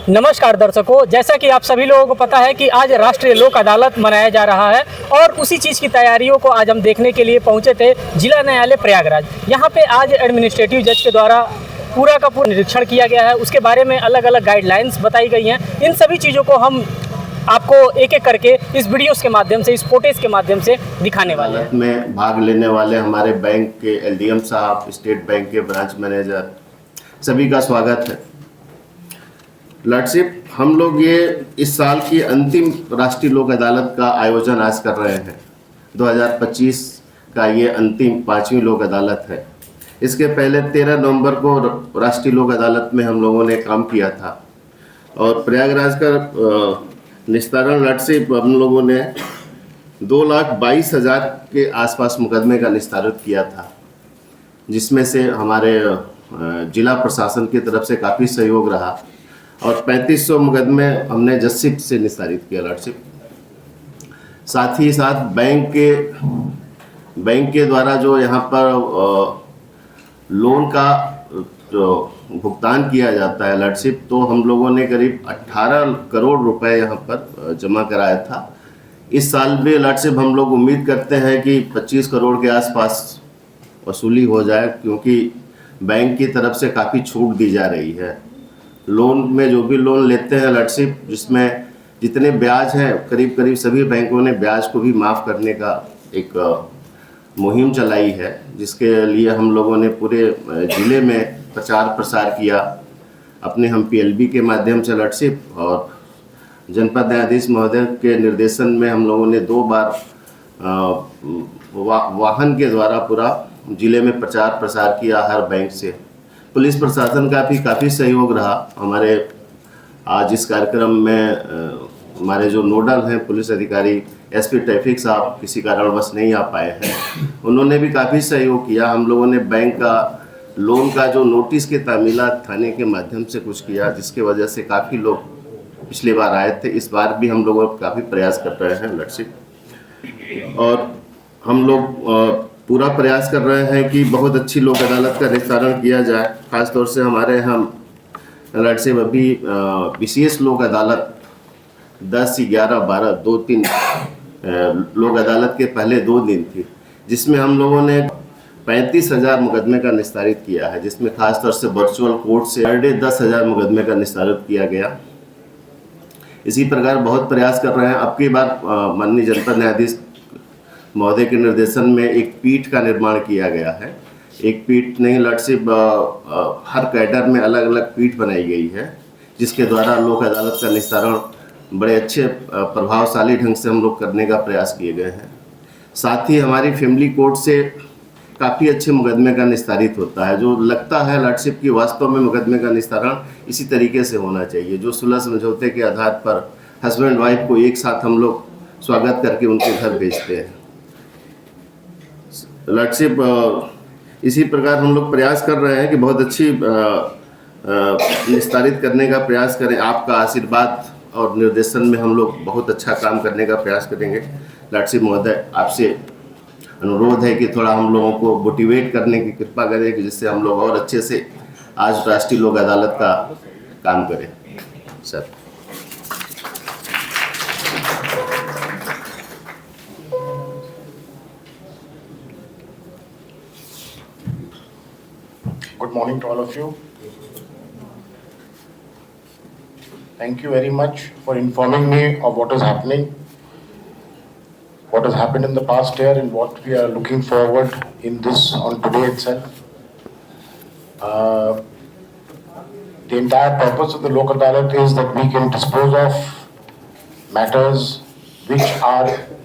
नमस्कार दर्शकों, जैसा कि आप सभी लोगों को पता है कि आज राष्ट्रीय लोक अदालत मनाया जा रहा है और उसी चीज़ की तैयारियों को आज हम देखने के लिए पहुंचे थे जिला न्यायालय प्रयागराज। यहां पे आज एडमिनिस्ट्रेटिव जज के द्वारा पूरा का पूरा निरीक्षण किया गया है। उसके बारे में अलग अलग गाइडलाइंस बताई गई हैं। इन सभी चीज़ों को हम आपको एक एक करके इस वीडियोस के माध्यम से, इस फुटेज के माध्यम से दिखाने वाले हैं। में भाग लेने वाले हमारे बैंक के एलडीएम साहब, स्टेट बैंक के ब्रांच मैनेजर, सभी का स्वागत है। लॉर्डशिप, हम लोग ये इस साल की अंतिम राष्ट्रीय लोक अदालत का आयोजन आज कर रहे हैं। 2025 का ये अंतिम 5वीं लोक अदालत है। इसके पहले 13 नवंबर को राष्ट्रीय लोक अदालत में हम लोगों ने काम किया था और प्रयागराज का निस्तारण लॉर्डशिप हम लोगों ने 2,22,000 के आसपास मुकदमे का निस्तारण किया था, जिसमें से हमारे जिला प्रशासन की तरफ से काफ़ी सहयोग रहा और 3500 मुकदमे हमने जजशिप से निस्तारित किया लॉर्डशिप। साथ ही साथ बैंक के द्वारा जो यहाँ पर लोन का जो भुगतान किया जाता है लॉर्डशिप, तो हम लोगों ने करीब 18 करोड़ रुपए यहाँ पर जमा कराया था। इस साल भी लॉर्डशिप हम लोग उम्मीद करते हैं कि 25 करोड़ के आसपास वसूली हो जाए, क्योंकि बैंक की तरफ से काफ़ी छूट दी जा रही है। लोन में जो भी लोन लेते हैं लॉर्डशिप, जिसमें जितने ब्याज हैं करीब करीब सभी बैंकों ने ब्याज को भी माफ़ करने का एक मुहिम चलाई है, जिसके लिए हम लोगों ने पूरे ज़िले में प्रचार प्रसार किया अपने हम पीएलबी के माध्यम से लॉर्डशिप, और जनपद न्यायाधीश महोदय के निर्देशन में हम लोगों ने 2 बार वाहन के द्वारा पूरा ज़िले में प्रचार प्रसार किया हर बैंक से। पुलिस प्रशासन का भी काफ़ी सहयोग रहा। हमारे आज इस कार्यक्रम में हमारे जो नोडल हैं पुलिस अधिकारी एसपी ट्रैफिक साहब किसी कारणवश नहीं आ पाए हैं, उन्होंने भी काफ़ी सहयोग किया। हम लोगों ने बैंक का लोन का जो नोटिस के तामीलात थाने के माध्यम से कुछ किया, जिसके वजह से काफ़ी लोग पिछली बार आए थे। इस बार भी हम लोग काफ़ी प्रयास कर रहे हैं लॉर्डशिप, और हम लोग पूरा प्रयास कर रहे हैं कि बहुत अच्छी लोक अदालत का निस्तारण किया जाए। खासतौर से हमारे हम लॉर्डशिप अभी विशेष लोक अदालत 10, 11, 12, 2-3 लोक अदालत के पहले 2 दिन थी, जिसमें हम लोगों ने 35,000 मुकदमे का निस्तारित किया है, जिसमें खासतौर से वर्चुअल कोर्ट से 10,000 मुकदमे का निस्तारित किया गया। इसी प्रकार बहुत प्रयास कर रहे हैं। अब की बार माननीय जनपद न्यायाधीश महोदय के निर्देशन में एक पीठ का निर्माण किया गया है। एक पीठ नहीं लॉर्डशिप, हर कैडर में अलग अलग पीठ बनाई गई है, जिसके द्वारा लोक अदालत का निस्तारण बड़े अच्छे प्रभावशाली ढंग से हम लोग करने का प्रयास किए गए हैं। साथ ही हमारी फैमिली कोर्ट से काफ़ी अच्छे मुकदमे का निस्तारित होता है। जो लगता है लॉर्डशिप की वास्तव में मुकदमे का निस्तारण इसी तरीके से होना चाहिए, जो सुलह समझौते के आधार पर हस्बैंड वाइफ को एक साथ हम लोग स्वागत करके उनके घर भेजते हैं। लॉर्डशिप, इसी प्रकार हम लोग प्रयास कर रहे हैं कि बहुत अच्छी निस्तारित करने का प्रयास करें। आपका आशीर्वाद और निर्देशन में हम लोग बहुत अच्छा काम करने का प्रयास करेंगे। लॉर्डशिप महोदय, आपसे अनुरोध है कि थोड़ा हम लोगों को मोटिवेट करने की कृपा करें, कि जिससे हम लोग और अच्छे से आज राष्ट्रीय लोक अदालत का काम करें। Sir, Good morning to all of you. Thank you very much for informing me of what is happening, what has happened in the past year, and what we are looking forward in this on today itself. The entire purpose of the Lok Adalat is that we can dispose of matters which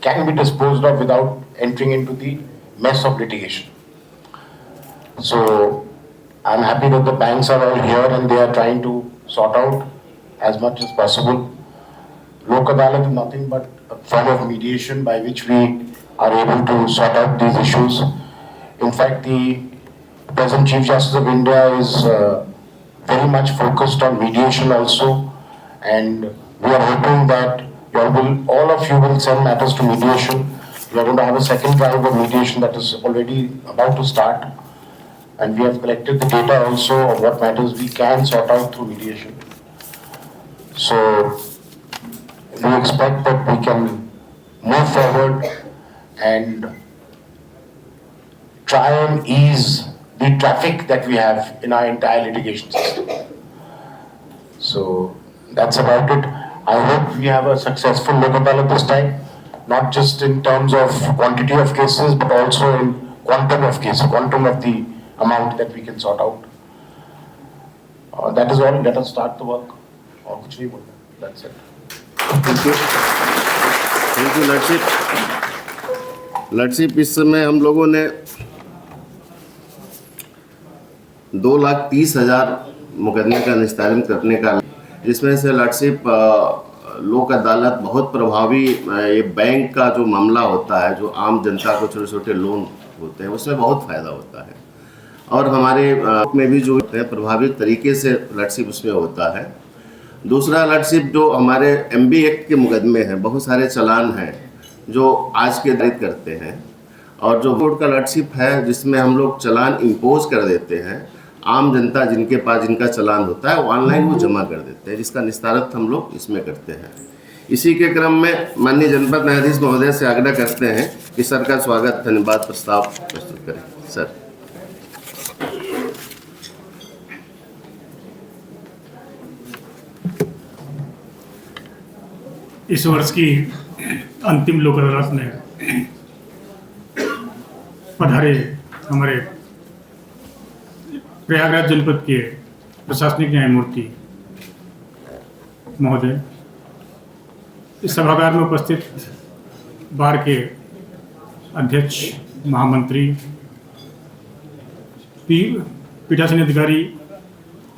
can be disposed of without entering into the mess of litigation. So I'm happy that the banks are all here and they are trying to sort out as much as possible. Lok Adalat is nothing but a form of mediation by which we are able to sort out these issues. In fact, the present Chief Justice of India is very much focused on mediation also, and we are hoping that all of you will send matters to mediation. We are going to have a second round of mediation that is already about to start. And we have collected the data also of what matters we can sort out through mediation. So we expect that we can move forward and try and ease the traffic that we have in our entire litigation system. So that's about it. I hope we have a successful Lok Adalat this time, not just in terms of quantity of cases, but also in quantum of cases, quantum of the amount that we can sort out. That is all. Let us start the work. और कुछ नहीं बोलना. That's it. Thank you लर्डशिप। इस समय हम लोगों ने 2,30,000 मुकदमे का निस्तारण करने का, जिसमें से लर्डशिप लोक अदालत बहुत प्रभावी, ये बैंक का जो मामला होता है, जो आम जनता को छोटे छोटे लोन होते हैं, उसमें बहुत फ़ायदा होता है। और हमारे में भी जो है प्रभावी तरीके से लर्डशिप उसमें होता है। दूसरा लर्डशिप जो हमारे MB एक्ट के मुकदमे हैं, बहुत सारे चालान हैं जो आज के दरित करते हैं, और जो कोर्ट का लर्डशिप है जिसमें हम लोग चालान इम्पोज कर देते हैं, आम जनता जिनके पास जिनका चालान होता है वो ऑनलाइन वो जमा कर देते हैं, जिसका निस्तारण हम लोग इसमें करते हैं। इसी के क्रम में माननीय जनपद न्यायाधीश महोदय से आग्रह करते हैं कि सर का स्वागत धन्यवाद प्रस्ताव प्रस्तुत करें। सर। इस वर्ष की अंतिम लोक अदालत में पधारे हमारे प्रयागराज जनपद के प्रशासनिक न्यायमूर्ति महोदय, इस सभागार में उपस्थित बार के अध्यक्ष, महामंत्री, पीठासीन अधिकारी,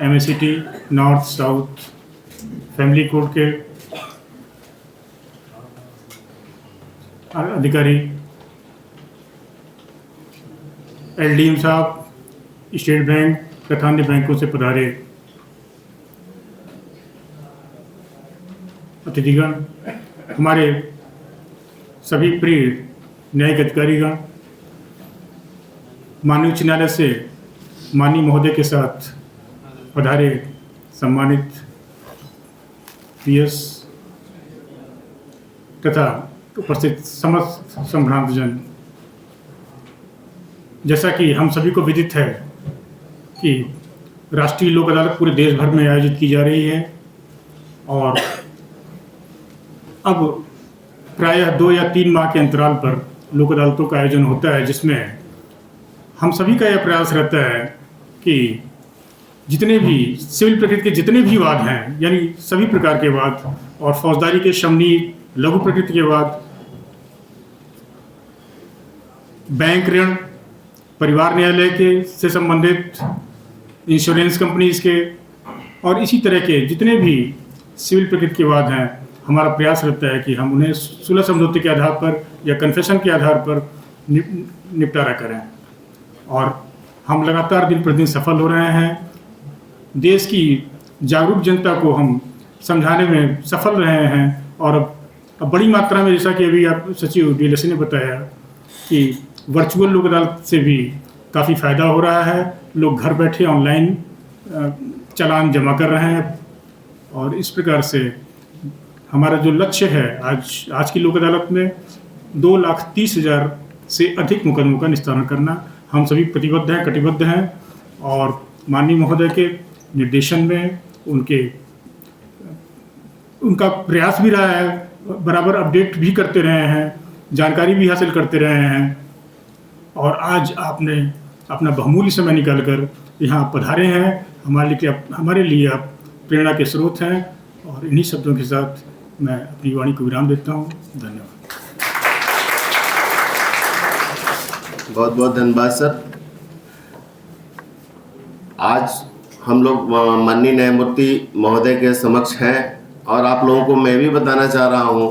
MACT north south family court के अधिकारी, LDM साहब, स्टेट बैंक तथा अन्य बैंकों से पधारे अतिथिगण, हमारे सभी प्रिय न्यायिक अधिकारीगण, माननीय उच्च न्यायालय से माननीय महोदय के साथ पधारे सम्मानित PS तथा उपस्थित समस्त संभ्रांतजन। जैसा कि हम सभी को विदित है कि राष्ट्रीय लोक अदालत पूरे देश भर में आयोजित की जा रही है, और अब प्रायः 2 या 3 माह के अंतराल पर लोक अदालतों का आयोजन होता है, जिसमें हम सभी का यह प्रयास रहता है कि जितने भी सिविल प्रकृति के जितने भी वाद हैं, यानी सभी प्रकार के वाद, और फौजदारी के शमनी लघु प्रकृति के वाद, बैंक ऋण, परिवार न्यायालय के से संबंधित, इंश्योरेंस कंपनीज के, और इसी तरह के जितने भी सिविल प्रकृति के वाद हैं, हमारा प्रयास रहता है कि हम उन्हें सुलह समझौते के आधार पर या कन्फेशन के आधार पर निपटारा करें। और हम लगातार दिन प्रतिदिन सफल हो रहे हैं। देश की जागरूक जनता को हम समझाने में सफल रहे हैं, और अब बड़ी मात्रा में, जैसा कि अभी आप सचिव DLSA ने बताया कि वर्चुअल लोक अदालत से भी काफ़ी फ़ायदा हो रहा है। लोग घर बैठे ऑनलाइन चालान जमा कर रहे हैं, और इस प्रकार से हमारा जो लक्ष्य है आज की लोक अदालत में 2,30,000 से अधिक मुकदमों का निस्तारण करना, हम सभी प्रतिबद्ध हैं, कटिबद्ध हैं, और माननीय महोदय के निर्देशन में उनका प्रयास भी रहा है, बराबर अपडेट भी करते रहे हैं, जानकारी भी हासिल करते रहे हैं, और आज आपने अपना बहुमूल्य समय निकालकर यहाँ पधारे हैं। हमारे लिए आप प्रेरणा के स्रोत हैं, और इन्हीं शब्दों के साथ मैं अपनी वाणी को विराम देता हूँ। धन्यवाद। बहुत बहुत धन्यवाद सर। आज हम लोग माननीय न्यायमूर्ति महोदय के समक्ष हैं, और आप लोगों को मैं भी बताना चाह रहा हूं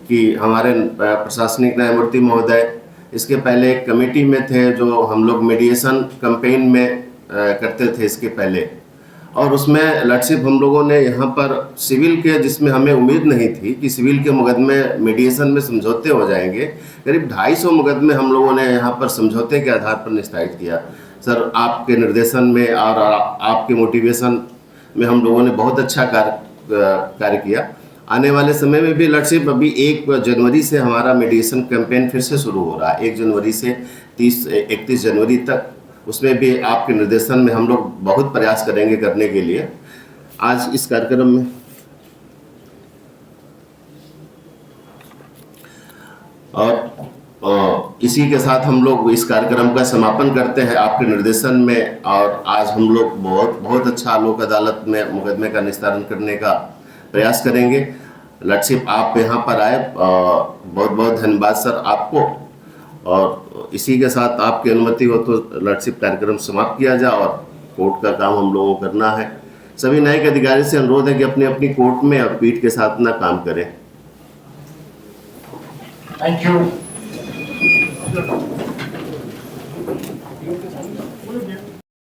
कि हमारे प्रशासनिक न्यायमूर्ति महोदय इसके पहले एक कमेटी में थे, जो हम लोग मीडिएशन कैंपेन में करते थे इसके पहले, और उसमें लर्डशिप हम लोगों ने यहाँ पर सिविल के, जिसमें हमें उम्मीद नहीं थी कि सिविल के मुकदमे मीडिएशन में समझौते हो जाएंगे, करीब 250 मुकदमे हम लोगों ने यहाँ पर समझौते के आधार पर निस्तारित किया। सर, आपके निर्देशन में और आपके मोटिवेशन में हम लोगों ने बहुत अच्छा कार्य कार्य किया। आने वाले समय में भी लॉर्डशिप अभी 1 जनवरी से हमारा मेडिएशन कैंपेन फिर से शुरू हो रहा है, 1 जनवरी से 31 जनवरी तक। उसमें भी आपके निर्देशन में हम लोग बहुत प्रयास करेंगे करने के लिए। आज इस कार्यक्रम में और इसी के साथ हम लोग इस कार्यक्रम का समापन करते हैं आपके निर्देशन में। और आज हम लोग बहुत अच्छा लोक अदालत में मुकदमे का निस्तारण करने का प्रयास करेंगे। लॉर्डशिप आप यहाँ पर आए, बहुत बहुत धन्यवाद सर आपको। और इसी के साथ आपकी अनुमति हो तो लॉर्डशिप कार्यक्रम समाप्त किया जाए और कोर्ट का काम हम लोगों को करना है। सभी न्यायिक अधिकारी से अनुरोध है कि अपनी अपनी कोर्ट में और पीठ के साथ ना काम करें। Thank you.